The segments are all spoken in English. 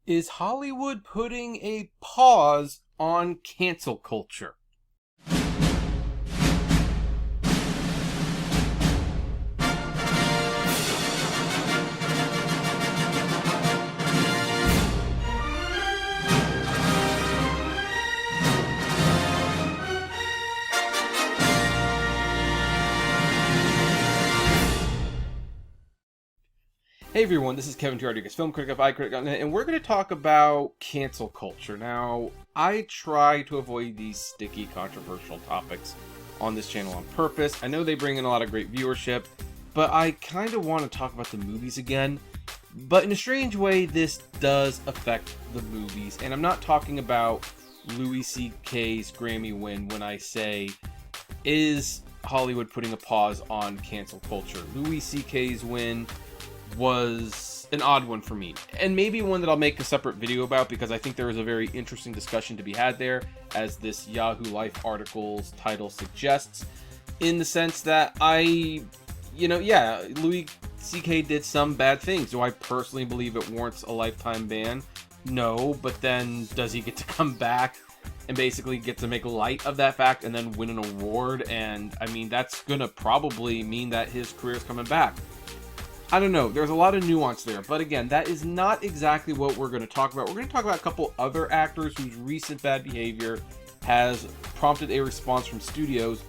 Is Hollywood putting a pause on cancel culture? Hey everyone, this is Kevin T. Rodriguez, film critic of iCritic.net, and we're going to talk about cancel culture. Now, I try to avoid these sticky, controversial topics on this channel on purpose. I know they bring in a lot of great viewership, but I kind of want to talk about the movies again. But in a strange way, this does affect the movies, and I'm not talking about Louis C.K.'s Grammy win when I say, is Hollywood putting a pause on cancel culture? Louis C.K.'s win was an odd one for me, and maybe one that I'll make a separate video about, because I think there is a very interesting discussion to be had there, as this Yahoo Life article's title suggests, in the sense that Louis C.K. did some bad things. Do I personally believe it warrants a lifetime ban? No, but then does he get to come back and basically get to make light of that fact and then win an award? And I mean, that's gonna probably mean that his career's coming back. I don't know, there's a lot of nuance there, but again, that is not exactly what we're going to talk about. We're going to talk about a couple other actors whose recent bad behavior has prompted a response from studios,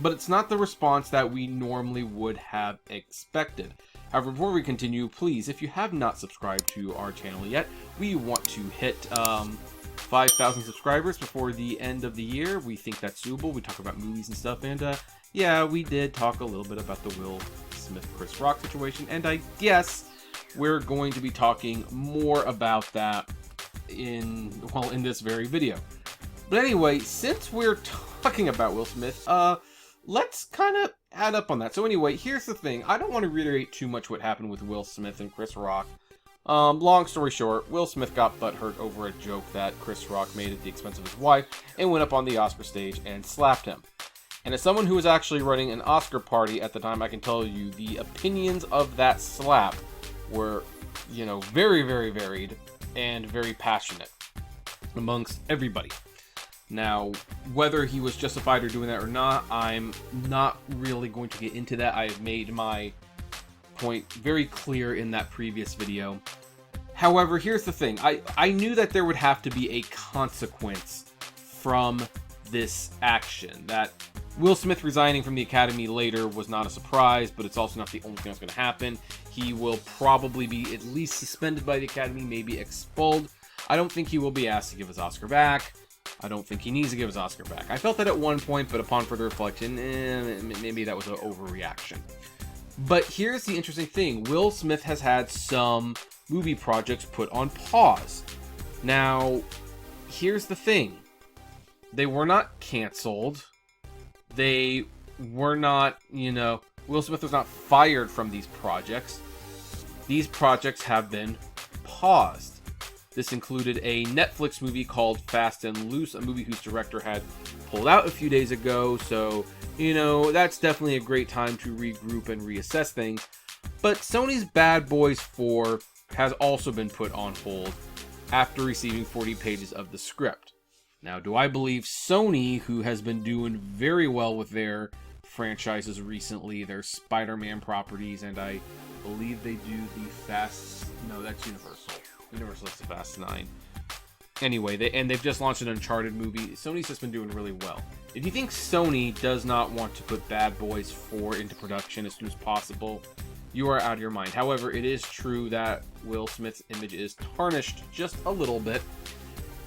but it's not the response that we normally would have expected. However, before we continue, please, if you have not subscribed to our channel yet, we want to hit 5,000 subscribers before the end of the year. We think that's doable. We talk about movies and stuff, and yeah, we did talk a little bit about the Will Smith Chris Rock situation, and I guess we're going to be talking more about that in this very video. But anyway, since we're talking about Will Smith, let's kind of add up on that. So anyway, here's the thing. I don't want to reiterate too much what happened with Will Smith and Chris Rock. Long story short, Will Smith got butthurt over a joke that Chris Rock made at the expense of his wife and went up on the Oscar stage and slapped him. And as someone who was actually running an Oscar party at the time, I can tell you the opinions of that slap were, very, very varied and very passionate amongst everybody. Now, whether he was justified or doing that or not, I'm not really going to get into that. I have made my point very clear in that previous video. However, here's the thing. I knew that there would have to be a consequence from this action. That Will Smith resigning from the Academy later was not a surprise, but it's also not the only thing that's going to happen. He will probably be at least suspended by the Academy, maybe expelled. I don't think he will be asked to give his Oscar back. I don't think he needs to give his Oscar back. I felt that at one point, but upon further reflection, maybe that was an overreaction. But here's the interesting thing. Will Smith has had some movie projects put on pause. Now, here's the thing. They were not canceled. They were not, Will Smith was not fired from these projects. These projects have been paused. This included a Netflix movie called Fast and Loose, a movie whose director had pulled out a few days ago. So, that's definitely a great time to regroup and reassess things. But Sony's Bad Boys 4 has also been put on hold after receiving 40 pages of the script. Now, do I believe Sony, who has been doing very well with their franchises recently, their Spider-Man properties, and I believe they do the that's Universal. Universal is the Fast 9. Anyway, they've just launched an Uncharted movie. Sony's just been doing really well. If you think Sony does not want to put Bad Boys 4 into production as soon as possible, you are out of your mind. However, it is true that Will Smith's image is tarnished just a little bit,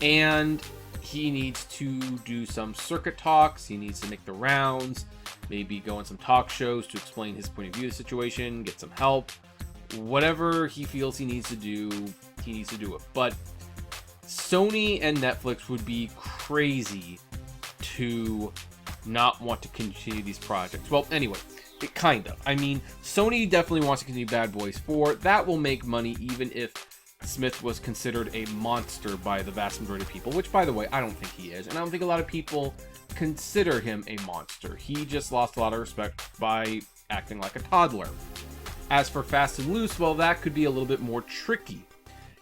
and he needs to do some circuit talks. He needs to make the rounds, maybe go on some talk shows to explain his point of view of the situation, get some help. Whatever he feels he needs to do it. But Sony and Netflix would be crazy to not want to continue these projects. Well, anyway, it kind of. I mean, Sony definitely wants to continue Bad Boys 4. That will make money even if Smith was considered a monster by the vast majority of people, which, by the way, I don't think he is. And I don't think a lot of people consider him a monster. He just lost a lot of respect by acting like a toddler. As for Fast and Loose, well, that could be a little bit more tricky.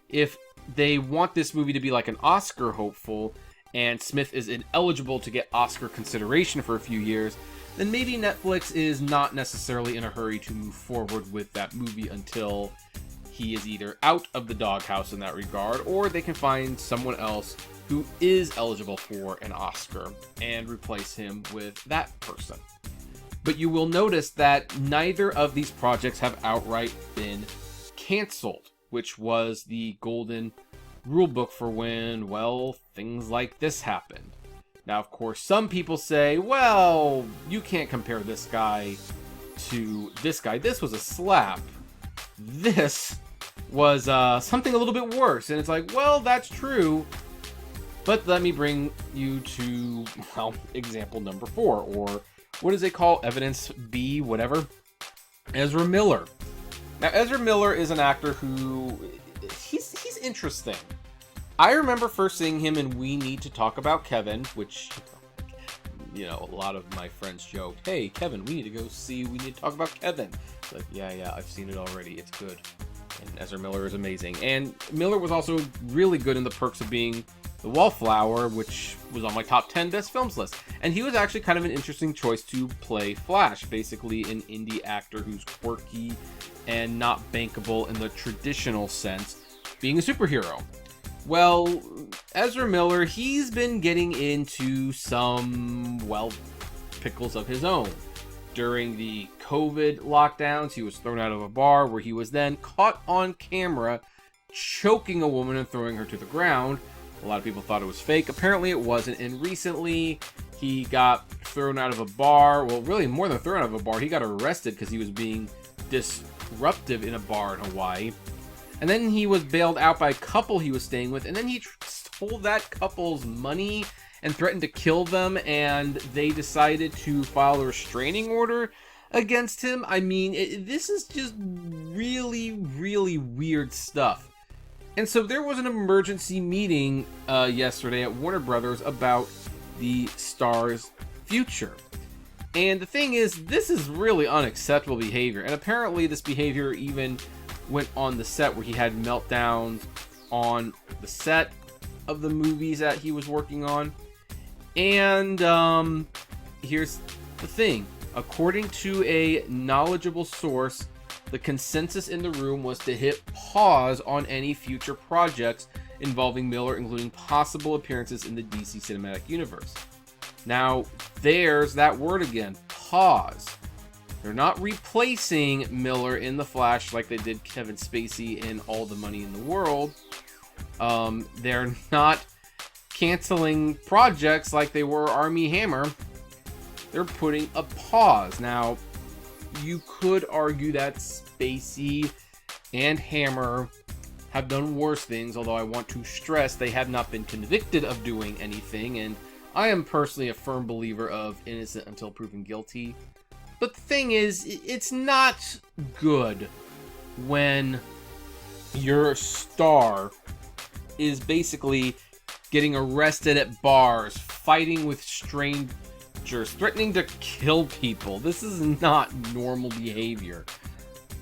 If they want this movie to be like an Oscar hopeful, and Smith is ineligible to get Oscar consideration for a few years, then maybe Netflix is not necessarily in a hurry to move forward with that movie until he is either out of the doghouse in that regard, or they can find someone else who is eligible for an Oscar and replace him with that person. But you will notice that neither of these projects have outright been canceled, which was the golden rulebook for when, well, things like this happened. Now, of course, some people say, well, you can't compare this guy to this guy. This was a slap. This was something a little bit worse. And it's like, well, that's true. But let me bring you to, well, example number 4, or what does it call? Evidence B, whatever. Ezra Miller. Now, Ezra Miller is an actor who, he's interesting. I remember first seeing him in We Need to Talk About Kevin, which, you know, a lot of my friends joked, hey, Kevin, we need to go see We Need to Talk About Kevin. It's like, yeah, I've seen it already. It's good. And Ezra Miller is amazing. And Miller was also really good in The Perks of Being the Wallflower, which was on my top 10 best films list. And he was actually kind of an interesting choice to play Flash, basically an indie actor who's quirky and not bankable in the traditional sense, being a superhero. Well, Ezra Miller, he's been getting into some, well, pickles of his own. During the COVID lockdowns, he was thrown out of a bar where he was then caught on camera choking a woman and throwing her to the ground. A lot of people thought it was fake. Apparently it wasn't. And recently he got thrown out of a bar. Well, really more than thrown out of a bar. He got arrested because he was being disruptive in a bar in Hawaii. And then he was bailed out by a couple he was staying with. And then he stole that couple's money and threatened to kill them. And they decided to file a restraining order against him. I mean, this is just really, really weird stuff. And so there was an emergency meeting yesterday at Warner Brothers about the star's future. And the thing is, this is really unacceptable behavior. And apparently this behavior even went on the set, where he had meltdowns on the set of the movies that he was working on. And here's the thing. According to a knowledgeable source, the consensus in the room was to hit pause on any future projects involving Miller, including possible appearances in the DC Cinematic Universe. Now, there's that word again, pause. They're not replacing Miller in The Flash like they did Kevin Spacey in All the Money in the World. They're not canceling projects like they were Armie Hammer. They're putting a pause. Now, you could argue that Spacey and Hammer have done worse things, although I want to stress they have not been convicted of doing anything, and I am personally a firm believer of innocent until proven guilty. But the thing is, it's not good when your star is basically getting arrested at bars, fighting with strangers, threatening to kill people. This is not normal behavior.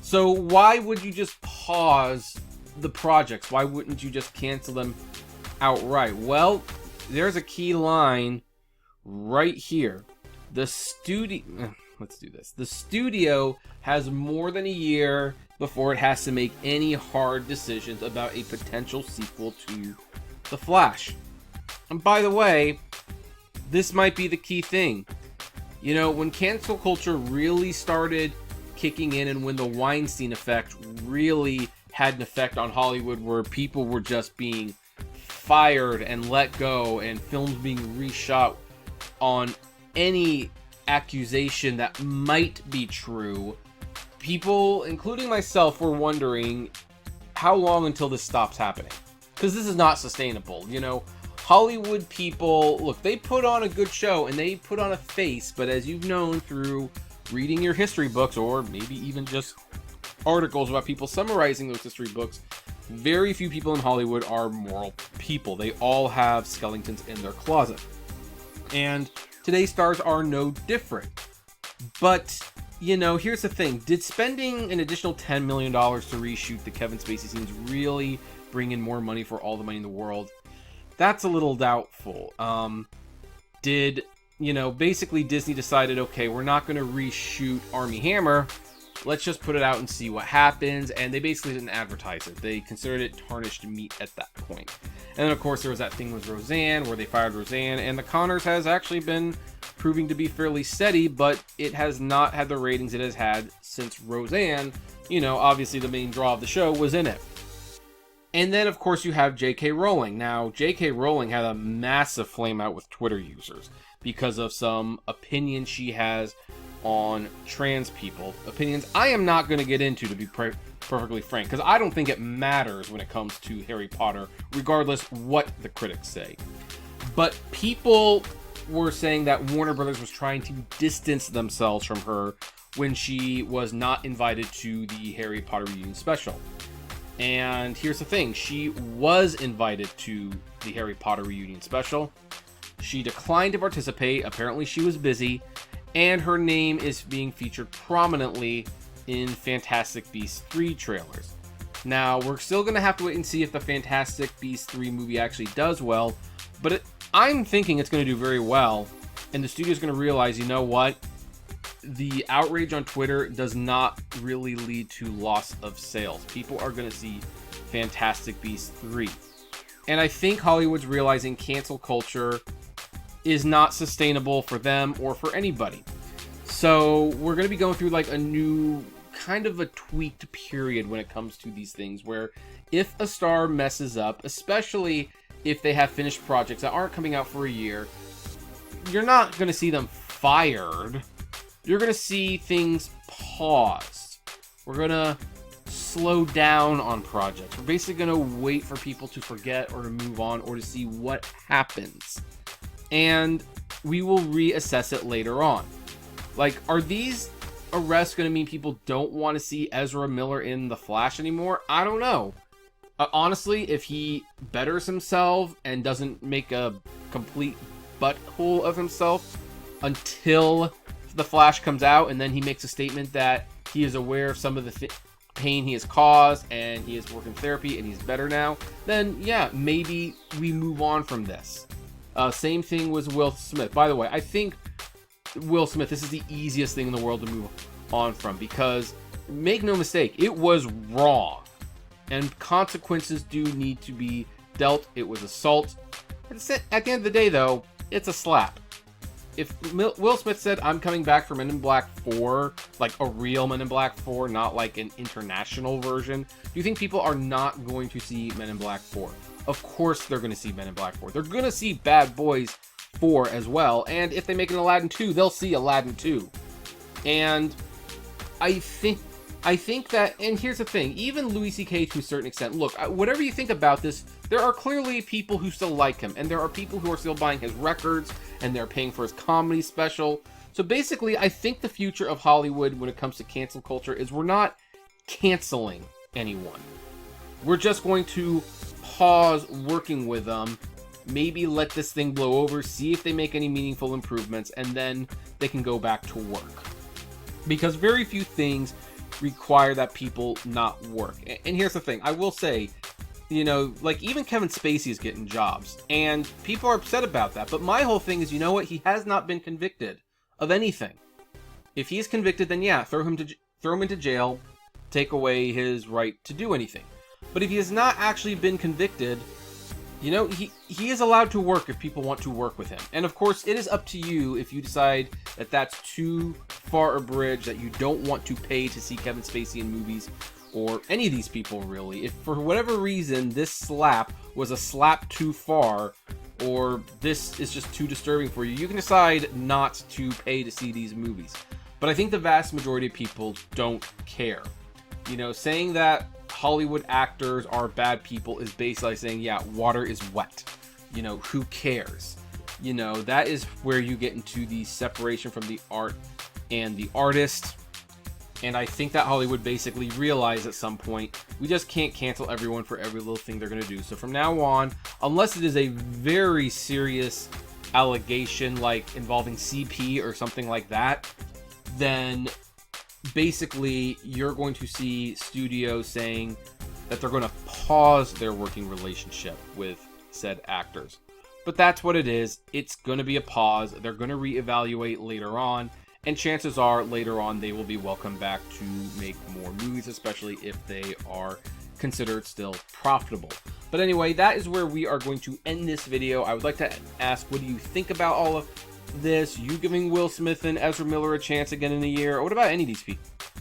So why would you just pause the projects? Why wouldn't you just cancel them outright? Well, there's a key line right here. Let's do this. The studio has more than a year before it has to make any hard decisions about a potential sequel to The Flash. And by the way, this might be the key thing. You know, when cancel culture really started kicking in, and when the Weinstein effect really had an effect on Hollywood, where people were just being fired and let go, and films being reshot on any accusation that might be true, people, including myself, were wondering how long until this stops happening. Because this is not sustainable. You know, Hollywood people, look, they put on a good show and they put on a face, but as you've known through reading your history books, or maybe even just articles about people summarizing those history books, very few people in Hollywood are moral people. They all have skeletons in their closet. And today's stars are no different. But, you know, here's the thing. Did spending an additional $10 million to reshoot the Kevin Spacey scenes really bring in more money for All the Money in the World. That's a little doubtful. Basically Disney decided, okay, we're not going to reshoot Armie Hammer. Let's just put it out and see what happens. And they basically didn't advertise it. They considered it tarnished meat at that point. And then, of course, there was that thing with Roseanne where they fired Roseanne. And The Conners has actually been proving to be fairly steady, but it has not had the ratings it has had since Roseanne. Obviously the main draw of the show was in it. And then, of course, you have J.K. Rowling. Now, J.K. Rowling had a massive flame out with Twitter users because of some opinions she has on trans people. Opinions I am not going to get into, to be perfectly frank, because I don't think it matters when it comes to Harry Potter, regardless what the critics say. But people were saying that Warner Brothers was trying to distance themselves from her when she was not invited to the Harry Potter reunion special. And here's the thing, she was invited to the Harry Potter reunion special. She declined to participate. Apparently she was busy, and her name is being featured prominently in Fantastic Beasts 3 trailers. Now, we're still going to have to wait and see if the Fantastic Beasts 3 movie actually does well, but I'm thinking it's going to do very well, and the studio's going to realize, you know what? The outrage on Twitter does not really lead to loss of sales. People are going to see Fantastic Beasts 3. And I think Hollywood's realizing cancel culture is not sustainable for them or for anybody. So we're going to be going through like a new kind of a tweaked period when it comes to these things, where if a star messes up, especially if they have finished projects that aren't coming out for a year, you're not going to see them fired. You're going to see things paused. We're going to slow down on projects. We're basically going to wait for people to forget or to move on or to see what happens. And we will reassess it later on. Like, are these arrests going to mean people don't want to see Ezra Miller in The Flash anymore? I don't know. Honestly, if he betters himself and doesn't make a complete butthole of himself until The Flash comes out, and then he makes a statement that he is aware of some of the pain he has caused and he is working therapy and he's better now, then yeah, maybe we move on from this. Same thing with Will Smith. By the way, I think Will Smith, this is the easiest thing in the world to move on from, because make no mistake, it was wrong and consequences do need to be dealt. It was assault. At the end of the day, though, it's a slap. If Will Smith said, I'm coming back for Men in Black 4, like a real Men in Black 4, not like an international version, do you think people are not going to see Men in Black 4? Of course they're going to see Men in Black 4. They're going to see Bad Boys 4 as well. And if they make an Aladdin 2, they'll see Aladdin 2. And I think that, and here's the thing, even Louis C.K. to a certain extent, look, whatever you think about this, there are clearly people who still like him, and there are people who are still buying his records, and they're paying for his comedy special. So basically, I think the future of Hollywood when it comes to cancel culture is we're not canceling anyone. We're just going to pause working with them, maybe let this thing blow over, see if they make any meaningful improvements, and then they can go back to work. Because very few things require that people not work. And here's the thing, I will say, you know, like even Kevin Spacey is getting jobs, and people are upset about that. But my whole thing is, you know what? He has not been convicted of anything. If he's convicted, then yeah, throw him into jail, take away his right to do anything. But if he has not actually been convicted, you know, he is allowed to work if people want to work with him. And of course, it is up to you if you decide that that's too far a bridge, that you don't want to pay to see Kevin Spacey in movies, or any of these people really. If for whatever reason this slap was a slap too far, or this is just too disturbing for you, you can decide not to pay to see these movies. But I think the vast majority of people don't care. You know, saying that Hollywood actors are bad people is basically saying, yeah, water is wet. You know, who cares? You know, that is where you get into the separation from the art and the artist. And I think that Hollywood basically realized at some point, we just can't cancel everyone for every little thing they're going to do. So from now on, unless it is a very serious allegation like involving CP or something like that, then basically you're going to see studios saying that they're going to pause their working relationship with said actors. But that's what it is. It's going to be a pause. They're going to reevaluate later on, and chances are later on they will be welcomed back to make more movies, especially if they are considered still profitable. But anyway, that is where we are going to end this video. I would like to ask, what do you think about all of this? You giving Will Smith and Ezra Miller a chance again in a year? Or what about any of these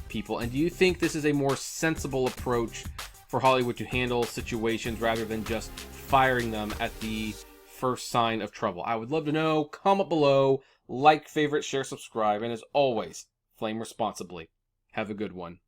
people? And do you think this is a more sensible approach for Hollywood to handle situations rather than just firing them at the first sign of trouble? I would love to know. Comment below, like, favorite, share, subscribe, and as always, flame responsibly. Have a good one.